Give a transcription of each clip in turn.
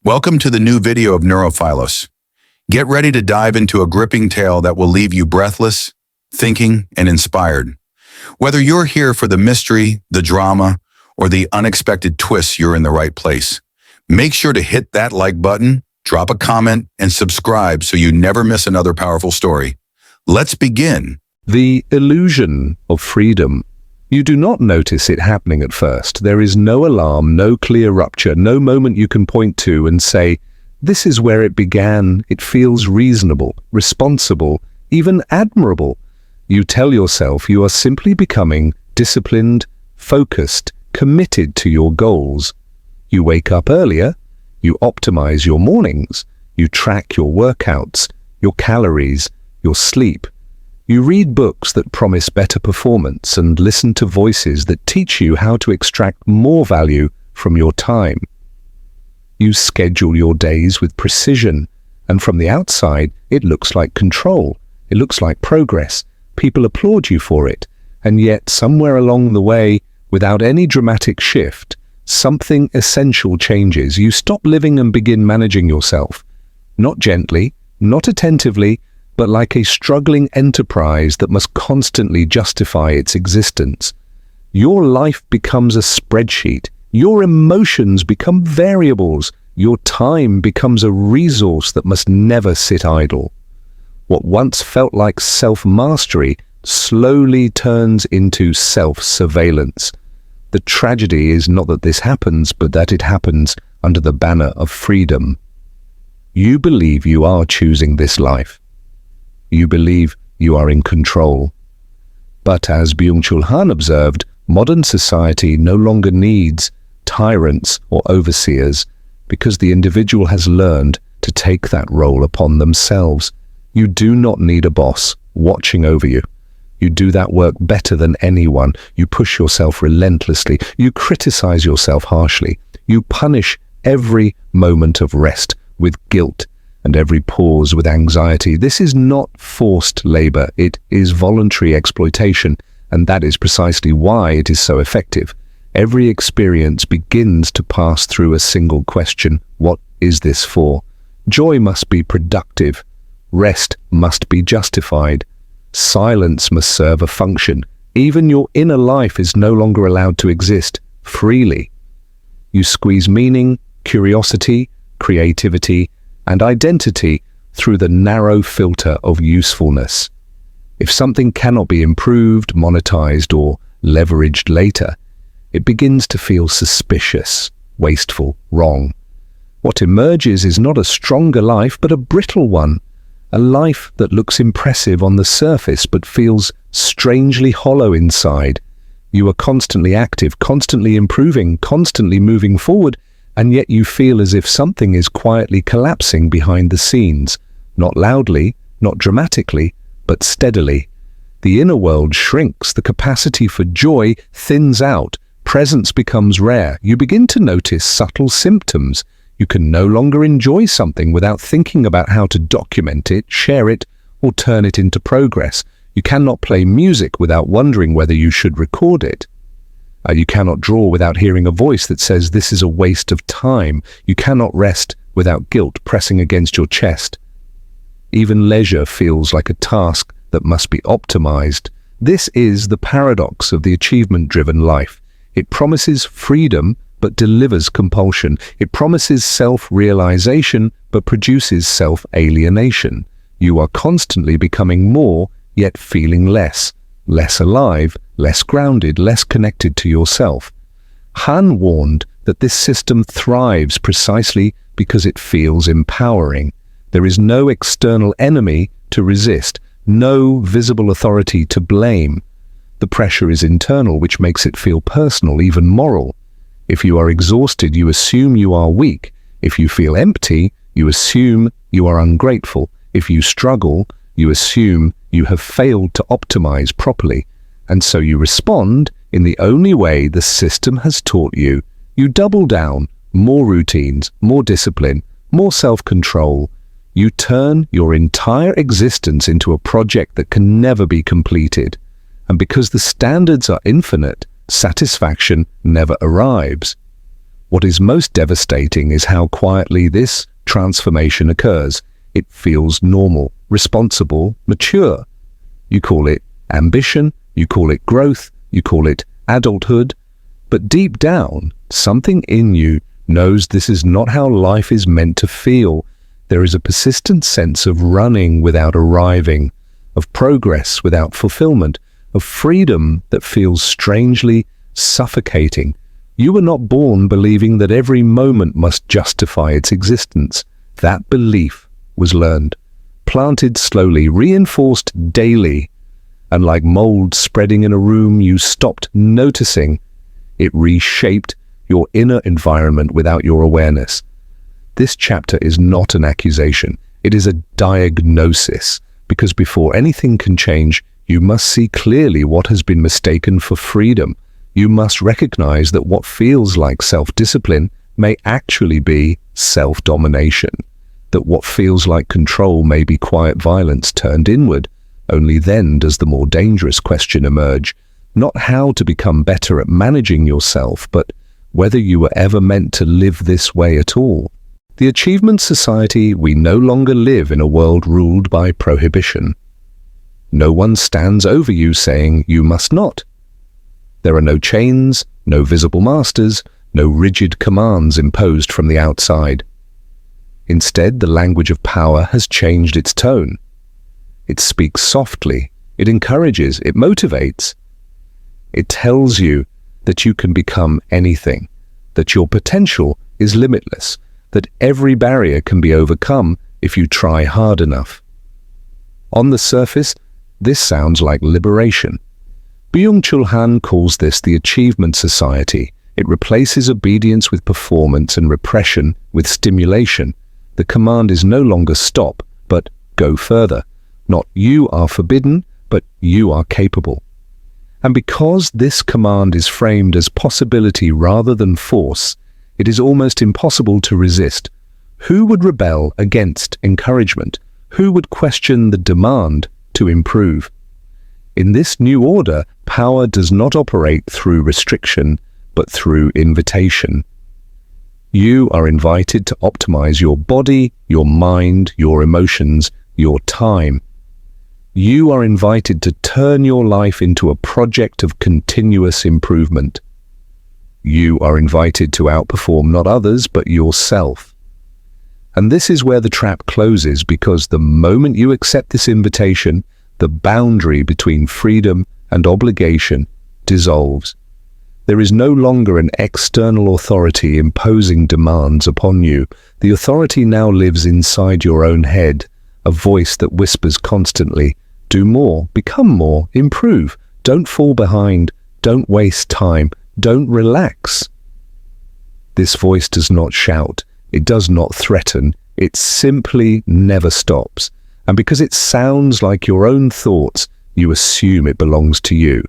Welcome to the new video of Neurophilos. Get ready to dive into a gripping tale that will leave you breathless, thinking, and inspired. Whether you're here for the mystery, the drama, or the unexpected twists, you're in the right place. Make sure to hit that like button, drop a comment, and subscribe so you never miss another powerful story. Let's begin. The illusion of freedom. You do not notice it happening at first. There is no alarm, no clear rupture, no moment you can point to and say, this is where it began. It feels reasonable, responsible, even admirable. You tell yourself you are simply becoming disciplined, focused, committed to your goals. You wake up earlier, you optimize your mornings, you track your workouts, your calories, your sleep. You read books that promise better performance and listen to voices that teach you how to extract more value from your time. You schedule your days with precision, and from the outside, it looks like control. It looks like progress. People applaud you for it, and yet somewhere along the way, without any dramatic shift, something essential changes. You stop living and begin managing yourself. Not gently, not attentively, but like a struggling enterprise that must constantly justify its existence. Your life becomes a spreadsheet. Your emotions become variables. Your time becomes a resource that must never sit idle. What once felt like self-mastery slowly turns into self-surveillance. The tragedy is not that this happens, but that it happens under the banner of freedom. You believe you are choosing this life. You believe you are in control. But as Byung-Chul Han observed, modern society no longer needs tyrants or overseers because the individual has learned to take that role upon themselves. You do not need a boss watching over you. You do that work better than anyone. You push yourself relentlessly. You criticize yourself harshly. You punish every moment of rest with guilt and every pause with anxiety. This is not forced labor. It is voluntary exploitation, and that is precisely why it is so effective. Every experience begins to pass through a single question: what is this for? Joy must be productive. Rest must be justified. Silence must serve a function. Even your inner life is no longer allowed to exist freely. You squeeze meaning, curiosity, creativity, and identity through the narrow filter of usefulness. If something cannot be improved, monetized, or leveraged later, it begins to feel suspicious, wasteful, wrong. What emerges is not a stronger life, but a brittle one, a life that looks impressive on the surface but feels strangely hollow inside. You are constantly active, constantly improving, constantly moving forward, and yet you feel as if something is quietly collapsing behind the scenes, not loudly, not dramatically, but steadily. The inner world shrinks, the capacity for joy thins out, presence becomes rare. You begin to notice subtle symptoms. You can no longer enjoy something without thinking about how to document it, share it, or turn it into progress. You cannot play music without wondering whether you should record it. You cannot draw without hearing a voice that says this is a waste of time. You cannot rest without guilt pressing against your chest. Even leisure feels like a task that must be optimized. This is the paradox of the achievement-driven life. It promises freedom, but delivers compulsion. It promises self-realization, but produces self-alienation. You are constantly becoming more, yet feeling less alive, less grounded, less connected to yourself. Han warned that this system thrives precisely because it feels empowering. There is no external enemy to resist, no visible authority to blame. The pressure is internal, which makes it feel personal, even moral. If you are exhausted, you assume you are weak. If you feel empty, you assume you are ungrateful. If you struggle, you assume you have failed to optimize properly. And so you respond in the only way the system has taught you. You double down, more routines, more discipline, more self-control. You turn your entire existence into a project that can never be completed. And because the standards are infinite, satisfaction never arrives. What is most devastating is how quietly this transformation occurs. It feels normal, responsible, mature. You call it ambition, you call it growth, you call it adulthood, but deep down, something in you knows this is not how life is meant to feel. There is a persistent sense of running without arriving, of progress without fulfillment, of freedom that feels strangely suffocating. You were not born believing that every moment must justify its existence. That belief was learned, planted slowly, reinforced daily, and like mold spreading in a room you stopped noticing, it reshaped your inner environment without your awareness. This chapter is not an accusation. It is a diagnosis, because before anything can change, you must see clearly what has been mistaken for freedom. You must recognize that what feels like self-discipline may actually be self-domination, that what feels like control may be quiet violence turned inward. Only then does the more dangerous question emerge, not how to become better at managing yourself, but whether you were ever meant to live this way at all. The Achievement Society, we no longer live in a world ruled by prohibition. No one stands over you saying you must not. There are no chains, no visible masters, no rigid commands imposed from the outside. Instead, the language of power has changed its tone. It speaks softly, it encourages, it motivates. It tells you that you can become anything, that your potential is limitless, that every barrier can be overcome if you try hard enough. On the surface, this sounds like liberation. Byung-Chul Han calls this the Achievement Society. It replaces obedience with performance and repression with stimulation. The command is no longer stop, but go further. Not you are forbidden, but you are capable. And because this command is framed as possibility rather than force, it is almost impossible to resist. Who would rebel against encouragement? Who would question the demand to improve? In this new order, power does not operate through restriction, but through invitation. You are invited to optimize your body, your mind, your emotions, your time. You are invited to turn your life into a project of continuous improvement. You are invited to outperform not others, but yourself. And this is where the trap closes, because the moment you accept this invitation, the boundary between freedom and obligation dissolves. There is no longer an external authority imposing demands upon you. The authority now lives inside your own head, a voice that whispers constantly, do more, become more, improve, don't fall behind, don't waste time, don't relax. This voice does not shout, it does not threaten, it simply never stops. And because it sounds like your own thoughts, you assume it belongs to you.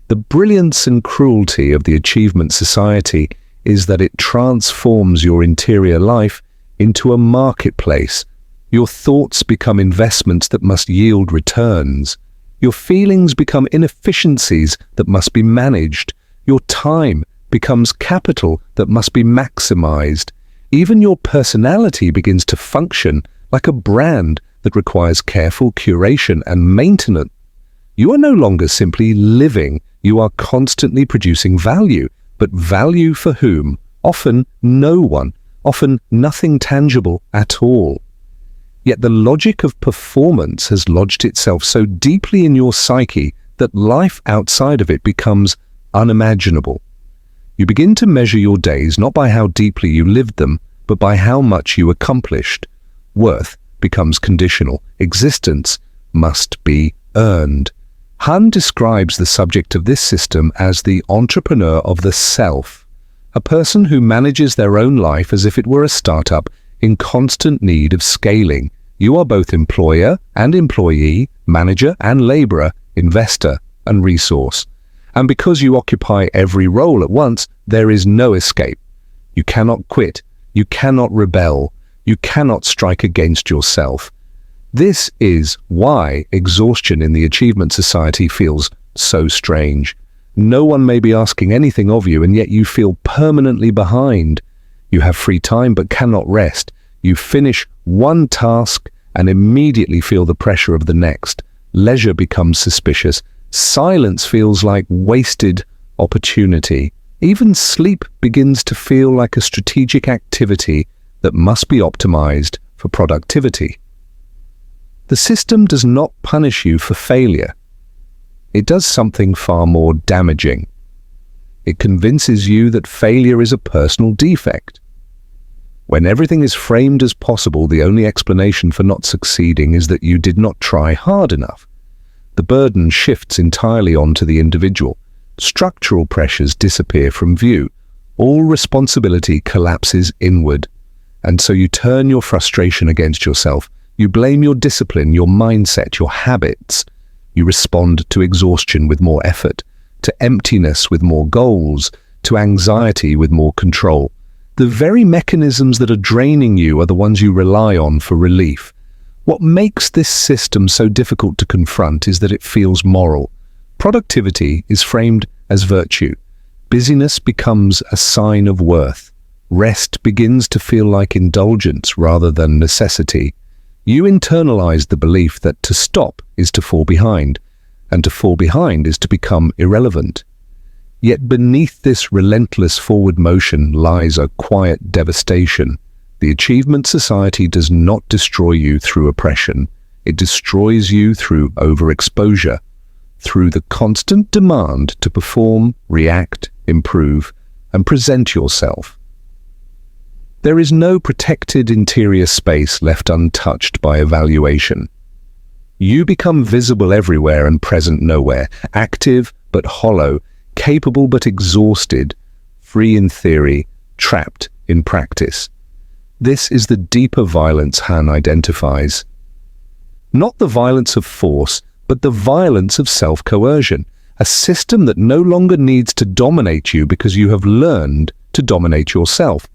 The brilliance and cruelty of the Achievement Society is that it transforms your interior life into a marketplace. Your thoughts become investments that must yield returns. Your feelings become inefficiencies that must be managed. Your time becomes capital that must be maximized. Even your personality begins to function like a brand that requires careful curation and maintenance. You are no longer simply living, you are constantly producing value. But value for whom? Often no one, often nothing tangible at all. Yet the logic of performance has lodged itself so deeply in your psyche that life outside of it becomes unimaginable. You begin to measure your days not by how deeply you lived them, but by how much you accomplished. Worth becomes conditional. Existence must be earned. Han describes the subject of this system as the entrepreneur of the self, a person who manages their own life as if it were a startup in constant need of scaling. You are both employer and employee, manager and laborer, investor and resource. And because you occupy every role at once, there is no escape. You cannot quit. You cannot rebel. You cannot strike against yourself. This is why exhaustion in the Achievement Society feels so strange. No one may be asking anything of you, and yet you feel permanently behind. You have free time but cannot rest. You finish one task and immediately feel the pressure of the next. Leisure becomes suspicious. Silence feels like wasted opportunity. Even sleep begins to feel like a strategic activity that must be optimized for productivity. The system does not punish you for failure. It does something far more damaging. It convinces you that failure is a personal defect. When everything is framed as possible, the only explanation for not succeeding is that you did not try hard enough. The burden shifts entirely onto the individual. Structural pressures disappear from view. All responsibility collapses inward. And so you turn your frustration against yourself. You blame your discipline, your mindset, your habits. You respond to exhaustion with more effort, to emptiness with more goals, to anxiety with more control. The very mechanisms that are draining you are the ones you rely on for relief. What makes this system so difficult to confront is that it feels moral. Productivity is framed as virtue. Busyness becomes a sign of worth. Rest begins to feel like indulgence rather than necessity. You internalize the belief that to stop is to fall behind, and to fall behind is to become irrelevant. Yet beneath this relentless forward motion lies a quiet devastation. The Achievement Society does not destroy you through oppression. It destroys you through overexposure, through the constant demand to perform, react, improve, and present yourself. There is no protected interior space left untouched by evaluation. You become visible everywhere and present nowhere, active but hollow, capable but exhausted, free in theory, trapped in practice. This is the deeper violence Han identifies. Not the violence of force, but the violence of self-coercion, a system that no longer needs to dominate you because you have learned to dominate yourself.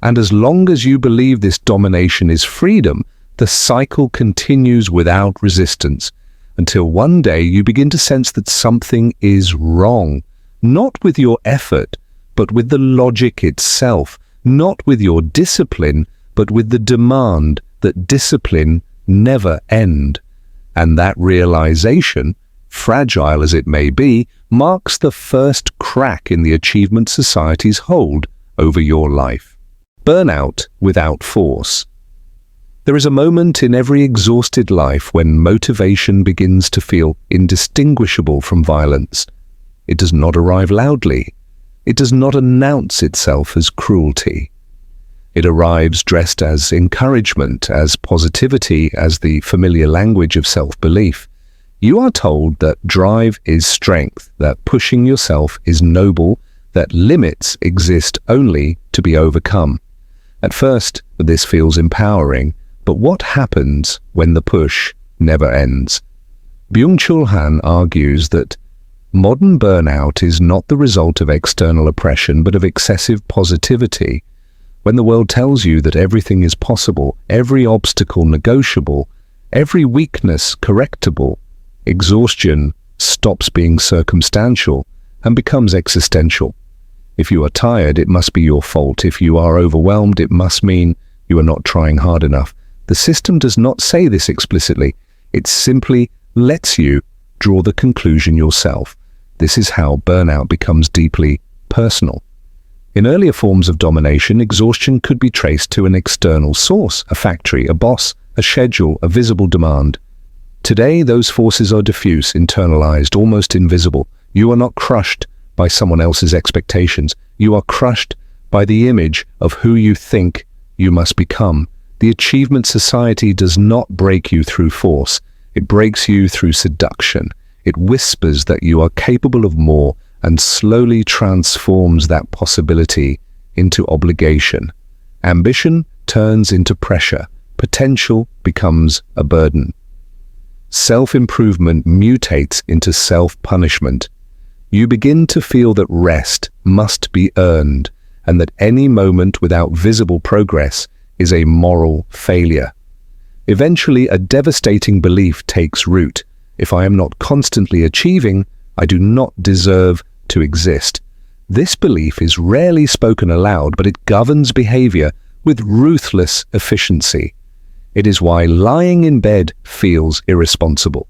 And as long as you believe this domination is freedom, the cycle continues without resistance, until one day you begin to sense that something is wrong. Not with your effort, but with the logic itself. Not with your discipline, but with the demand that discipline never end. And that realization, fragile as it may be, marks the first crack in the Achievement Society's hold over your life. Burnout without force. There is a moment in every exhausted life when motivation begins to feel indistinguishable from violence. It does not arrive loudly. It does not announce itself as cruelty. It arrives dressed as encouragement, as positivity, as the familiar language of self-belief. You are told that drive is strength, that pushing yourself is noble, that limits exist only to be overcome. At first, this feels empowering, but what happens when the push never ends? Byung-Chul Han argues that modern burnout is not the result of external oppression, but of excessive positivity. When the world tells you that everything is possible, every obstacle negotiable, every weakness correctable, exhaustion stops being circumstantial and becomes existential. If you are tired, it must be your fault. If you are overwhelmed, it must mean you are not trying hard enough. The system does not say this explicitly. It simply lets you draw the conclusion yourself. This is how burnout becomes deeply personal. In earlier forms of domination, exhaustion could be traced to an external source, a factory, a boss, a schedule, a visible demand. Today, those forces are diffuse, internalized, almost invisible. You are not crushed by someone else's expectations. You are crushed by the image of who you think you must become. The Achievement Society does not break you through force. It breaks you through seduction. It whispers that you are capable of more and slowly transforms that possibility into obligation. Ambition turns into pressure. Potential becomes a burden. Self-improvement mutates into self-punishment. You begin to feel that rest must be earned, and that any moment without visible progress is a moral failure. Eventually, a devastating belief takes root. If I am not constantly achieving, I do not deserve to exist. This belief is rarely spoken aloud, but it governs behavior with ruthless efficiency. It is why lying in bed feels irresponsible,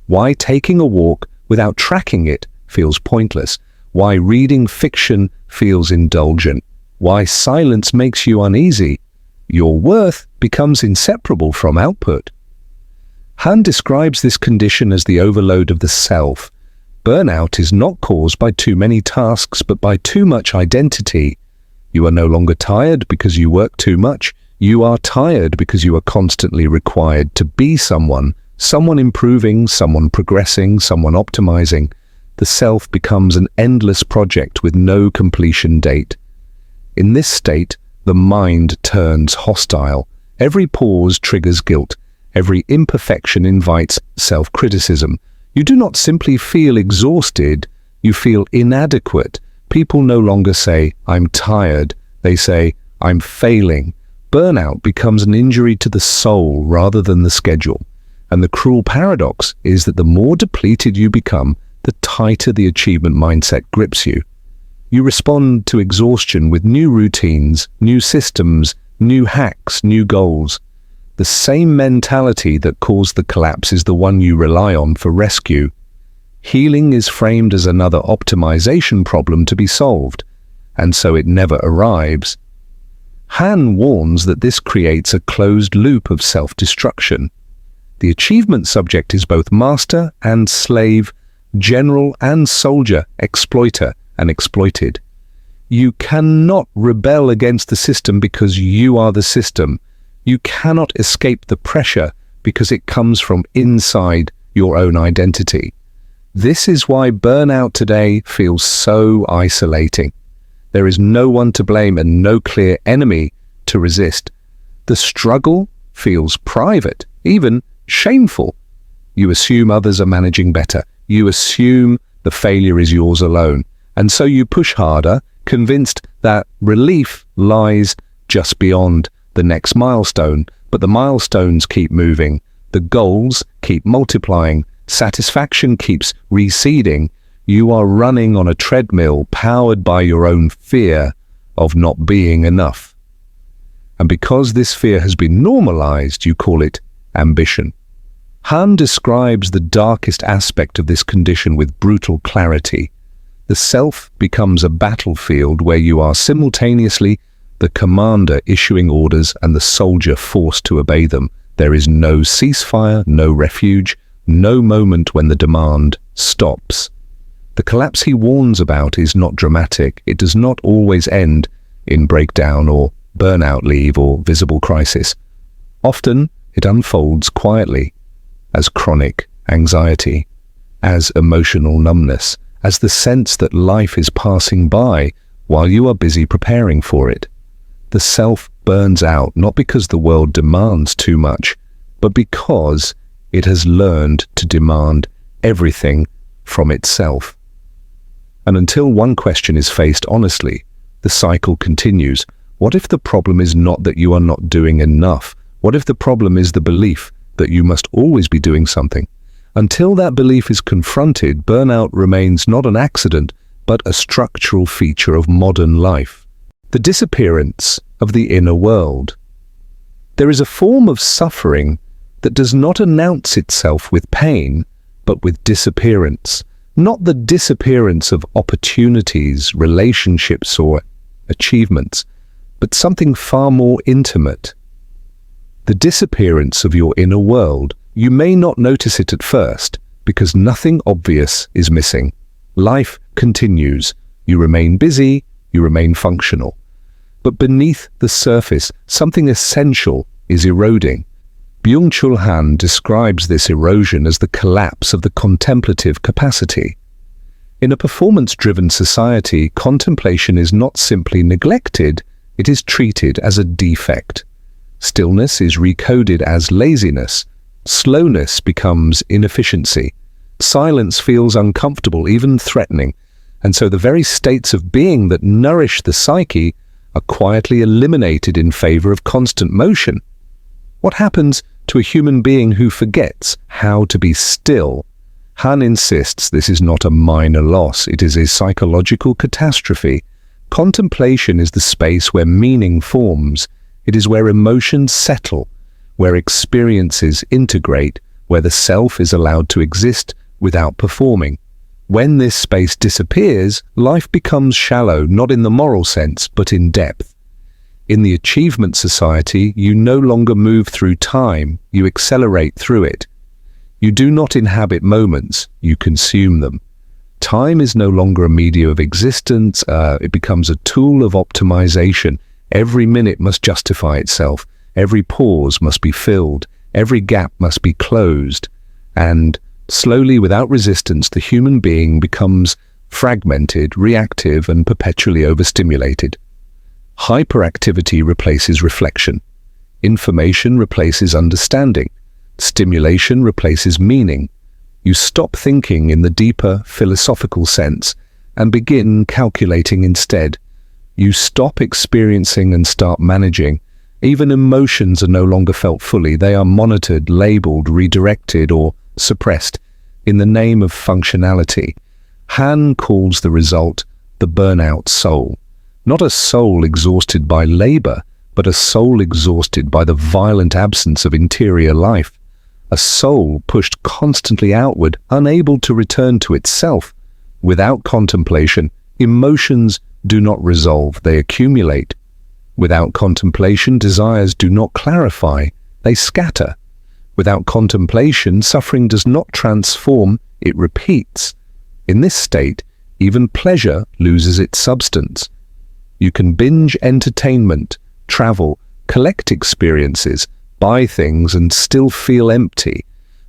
why taking a walk without tracking it feels pointless, why reading fiction feels indulgent, why silence makes you uneasy. Your worth becomes inseparable from output. Han describes this condition as the overload of the self. Burnout is not caused by too many tasks, but by too much identity. You are no longer tired because you work too much. You are tired because you are constantly required to be someone improving, someone progressing, someone optimizing. The self becomes an endless project with no completion date. In this state, the mind turns hostile. Every pause triggers guilt. Every imperfection invites self-criticism. You do not simply feel exhausted, you feel inadequate. People no longer say, "I'm tired." They say, "I'm failing." Burnout becomes an injury to the soul rather than the schedule. And the cruel paradox is that the more depleted you become, the tighter the achievement mindset grips you. You respond to exhaustion with new routines, new systems, new hacks, new goals. The same mentality that caused the collapse is the one you rely on for rescue. Healing is framed as another optimization problem to be solved, and so it never arrives. Han warns that this creates a closed loop of self-destruction. The achievement subject is both master and slave, general and soldier, exploiter and exploited. You cannot rebel against the system because you are the system. You cannot escape the pressure because it comes from inside your own identity. This is why burnout today feels so isolating. There is no one to blame and no clear enemy to resist. The struggle feels private, even shameful. You assume others are managing better. You assume the failure is yours alone. And so you push harder, convinced that relief lies just beyond the next milestone. But the milestones keep moving. The goals keep multiplying. Satisfaction keeps receding. You are running on a treadmill powered by your own fear of not being enough. And because this fear has been normalized, you call it ambition. Han describes the darkest aspect of this condition with brutal clarity. The self becomes a battlefield where you are simultaneously the commander issuing orders and the soldier forced to obey them. There is no ceasefire, no refuge, no moment when the demand stops. The collapse he warns about is not dramatic. It does not always end in breakdown or burnout leave or visible crisis. Often it unfolds quietly as chronic anxiety, as emotional numbness, as the sense that life is passing by while you are busy preparing for it. The self burns out not because the world demands too much, but because it has learned to demand everything from itself. And until one question is faced honestly, the cycle continues. What if the problem is not that you are not doing enough? What if the problem is the belief that you must always be doing something? Until that belief is confronted, burnout remains not an accident, but a structural feature of modern life. The disappearance of the inner world. There is a form of suffering that does not announce itself with pain, but with disappearance. Not the disappearance of opportunities, relationships, or achievements, but something far more intimate. The disappearance of your inner world. You may not notice it at first, because nothing obvious is missing. Life continues. You remain busy, you remain functional. But beneath the surface, something essential is eroding. Byung-Chul Han describes this erosion as the collapse of the contemplative capacity. In a performance-driven society, contemplation is not simply neglected, it is treated as a defect. Stillness is recoded as laziness. Slowness becomes inefficiency. Silence feels uncomfortable, even threatening. And so the very states of being that nourish the psyche are quietly eliminated in favor of constant motion. What happens to a human being who forgets how to be still, Han insists this is not a minor loss, it is a psychological catastrophe. Contemplation is the space where meaning forms. It is where emotions settle, where experiences integrate, where the self is allowed to exist without performing. When this space disappears, life becomes shallow, not in the moral sense, but in depth. In the Achievement Society, you no longer move through time, you accelerate through it. You do not inhabit moments, you consume them. Time is no longer a medium of existence, it becomes a tool of optimization. Every minute must justify itself, every pause must be filled, every gap must be closed, and slowly, without resistance, the human being becomes fragmented, reactive, and perpetually overstimulated. Hyperactivity replaces reflection. Information replaces understanding. Stimulation replaces meaning. You stop thinking in the deeper philosophical sense and begin calculating instead. You stop experiencing and start managing. Even emotions are no longer felt fully. They are monitored, labeled, redirected, or suppressed in the name of functionality. Han calls the result the burnout soul. Not a soul exhausted by labor, but a soul exhausted by the violent absence of interior life. A soul pushed constantly outward, unable to return to itself. Without contemplation, emotions do not resolve, they accumulate. Without contemplation, desires do not clarify, they scatter. Without contemplation, suffering does not transform, it repeats. In this state, even pleasure loses its substance. You can binge entertainment, travel, collect experiences, buy things and still feel empty.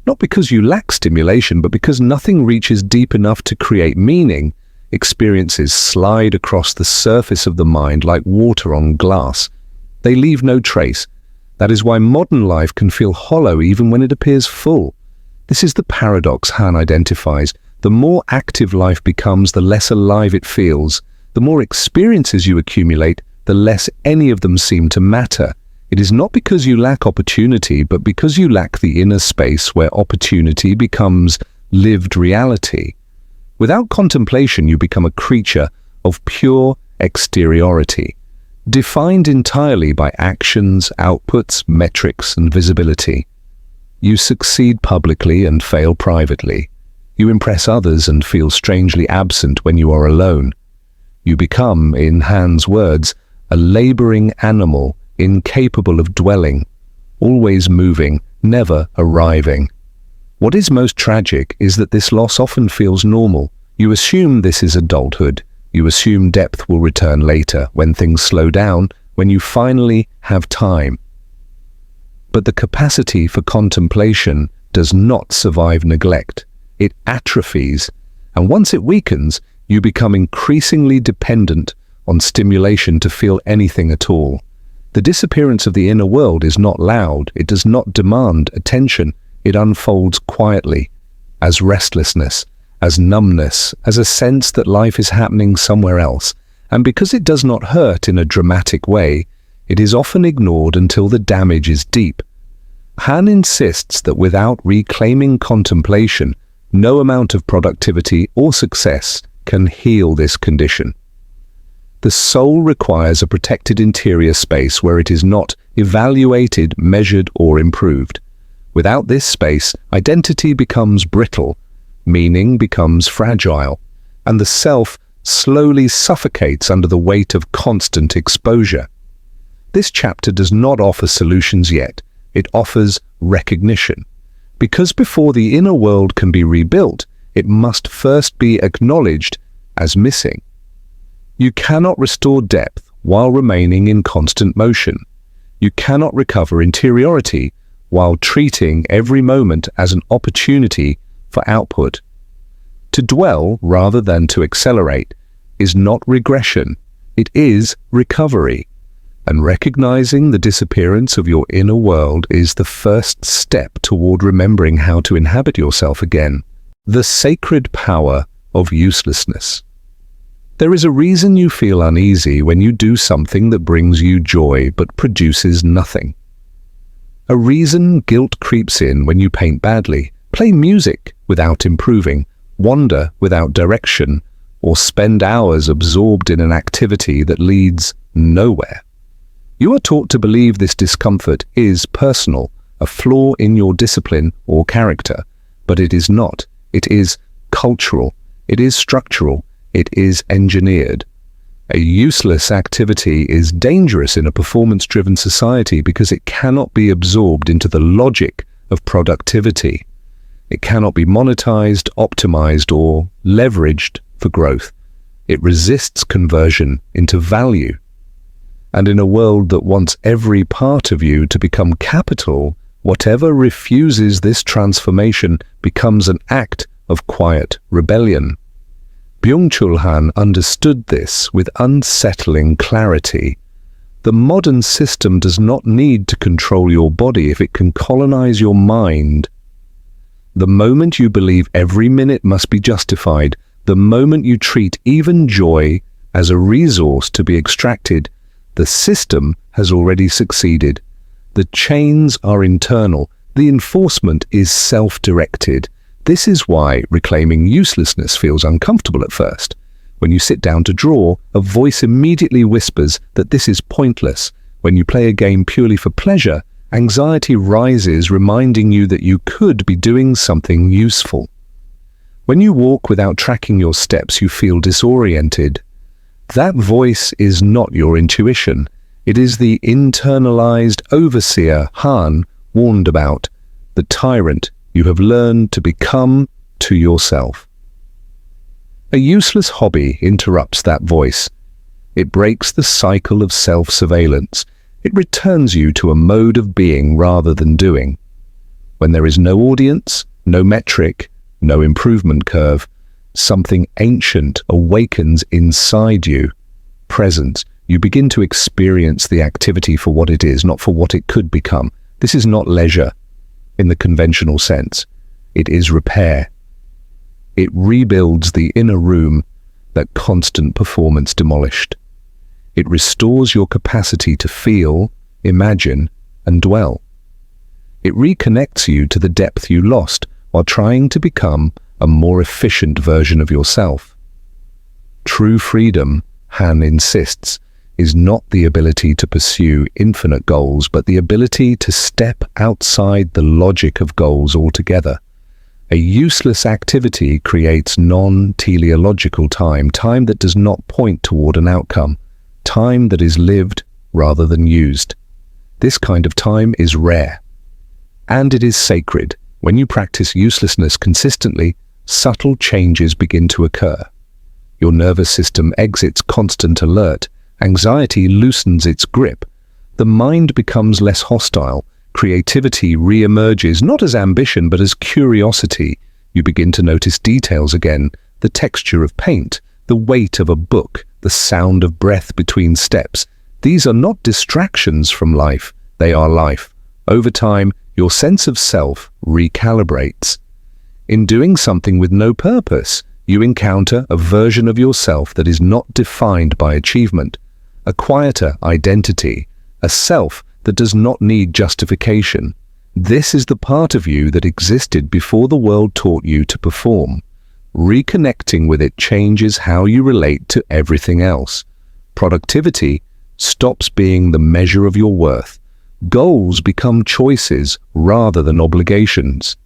Not because you lack stimulation, but because nothing reaches deep enough to create meaning. Experiences slide across the surface of the mind like water on glass. They leave no trace. That is why modern life can feel hollow even when it appears full. This is the paradox Han identifies. The more active life becomes, the less alive it feels. The more experiences you accumulate, the less any of them seem to matter. It is not because you lack opportunity, but because you lack the inner space where opportunity becomes lived reality. Without contemplation, you become a creature of pure exteriority, defined entirely by actions, outputs, metrics, and visibility. You succeed publicly and fail privately. You impress others and feel strangely absent when you are alone. You become, in Han's words, a laboring animal, incapable of dwelling, always moving, never arriving. What is most tragic is that this loss often feels normal. You assume this is adulthood. You assume depth will return later, when things slow down, when you finally have time. But the capacity for contemplation does not survive neglect. It atrophies, and once it weakens, you become increasingly dependent on stimulation to feel anything at all. The disappearance of the inner world is not loud, it does not demand attention, it unfolds quietly, as restlessness, as numbness, as a sense that life is happening somewhere else, and because it does not hurt in a dramatic way, it is often ignored until the damage is deep. Han insists that without reclaiming contemplation, no amount of productivity or success can heal this condition. The soul requires a protected interior space where it is not evaluated, measured, or improved. Without this space, identity becomes brittle, meaning becomes fragile, and the self slowly suffocates under the weight of constant exposure. This chapter does not offer solutions yet, it offers recognition. Because before the inner world can be rebuilt, it must first be acknowledged as missing. You cannot restore depth while remaining in constant motion. You cannot recover interiority while treating every moment as an opportunity for output. To dwell rather than to accelerate is not regression, it is recovery. And recognizing the disappearance of your inner world is the first step toward remembering how to inhabit yourself again. The sacred power of uselessness. There is a reason you feel uneasy when you do something that brings you joy but produces nothing. A reason guilt creeps in when you paint badly, Play music without improving, wander without direction, or spend hours absorbed in an activity that leads nowhere. You are taught to believe this discomfort is personal, a flaw in your discipline or character, but it is not. It is cultural. It is structural. It is engineered. A useless activity is dangerous in a performance-driven society because it cannot be absorbed into the logic of productivity. It cannot be monetized, optimized, or leveraged for growth. It resists conversion into value. And in a world that wants every part of you to become capital, whatever refuses this transformation becomes an act of quiet rebellion. Byung-Chul Han understood this with unsettling clarity. The modern system does not need to control your body if it can colonize your mind. The moment you believe every minute must be justified, the moment you treat even joy as a resource to be extracted, the system has already succeeded. The chains are internal. The enforcement is self-directed. This is why reclaiming uselessness feels uncomfortable at first. When you sit down to draw, a voice immediately whispers that this is pointless. When you play a game purely for pleasure, anxiety rises, reminding you that you could be doing something useful. When you walk without tracking your steps, you feel disoriented. That voice is not your intuition. It is the internalized overseer Han warned about, the tyrant you have learned to become to yourself. A useless hobby interrupts that voice. It breaks the cycle of self-surveillance. It returns you to a mode of being rather than doing. When there is no audience, no metric, no improvement curve, something ancient awakens inside you. Presence. You begin to experience the activity for what it is, not for what it could become. This is not leisure in the conventional sense. It is repair. It rebuilds the inner room that constant performance demolished. It restores your capacity to feel, imagine, and dwell. It reconnects you to the depth you lost while trying to become a more efficient version of yourself. True freedom, Han insists, is not the ability to pursue infinite goals, but the ability to step outside the logic of goals altogether. A useless activity creates non-teleological time, time that does not point toward an outcome, time that is lived rather than used. This kind of time is rare, and it is sacred. When you practice uselessness consistently, subtle changes begin to occur. Your nervous system exits constant alert. Anxiety loosens its grip. The mind becomes less hostile. Creativity re-emerges not as ambition but as curiosity. You begin to notice details again, the texture of paint, the weight of a book, the sound of breath between steps. These are not distractions from life, they are life. Over time, your sense of self recalibrates. In doing something with no purpose, you encounter a version of yourself that is not defined by achievement, a quieter identity, a self that does not need justification. This is the part of you that existed before the world taught you to perform. Reconnecting with it changes how you relate to everything else. Productivity stops being the measure of your worth. Goals become choices rather than obligations.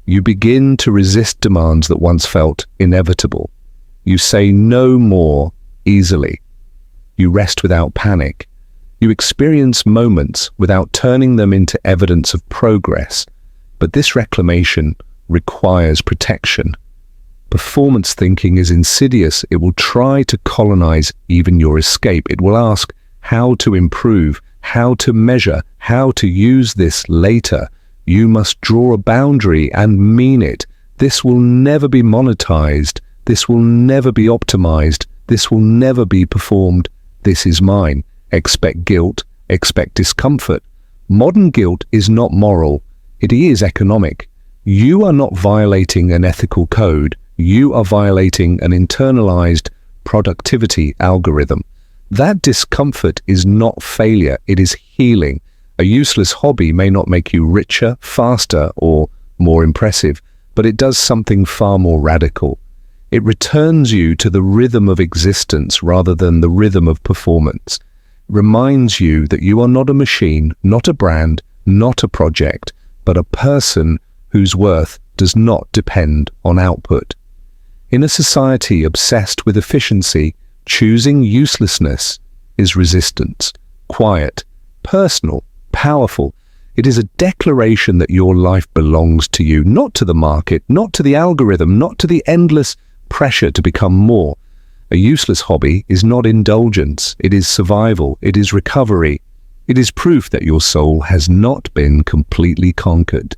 You begin to resist demands that once felt inevitable. You say no more easily. You rest without panic. You experience moments without turning them into evidence of progress. But this reclamation requires protection. Performance thinking is insidious. It will try to colonize even your escape. It will ask how to improve, how to measure, how to use this later. You must draw a boundary and mean it. This will never be monetized. This will never be optimized. This will never be performed. This is mine. Expect guilt. Expect discomfort. Modern guilt is not moral. It is economic. You are not violating an ethical code. You are violating an internalized productivity algorithm. That discomfort is not failure. It is healing. A useless hobby may not make you richer, faster, or more impressive, but it does something far more radical. It returns you to the rhythm of existence rather than the rhythm of performance. It reminds you that you are not a machine, not a brand, not a project, but a person whose worth does not depend on output. In a society obsessed with efficiency, choosing uselessness is resistance. Quiet, personal, powerful. It is a declaration that your life belongs to you, not to the market, not to the algorithm, not to the endless pressure to become more. A useless hobby is not indulgence. It is survival. It is recovery. It is proof that your soul has not been completely conquered.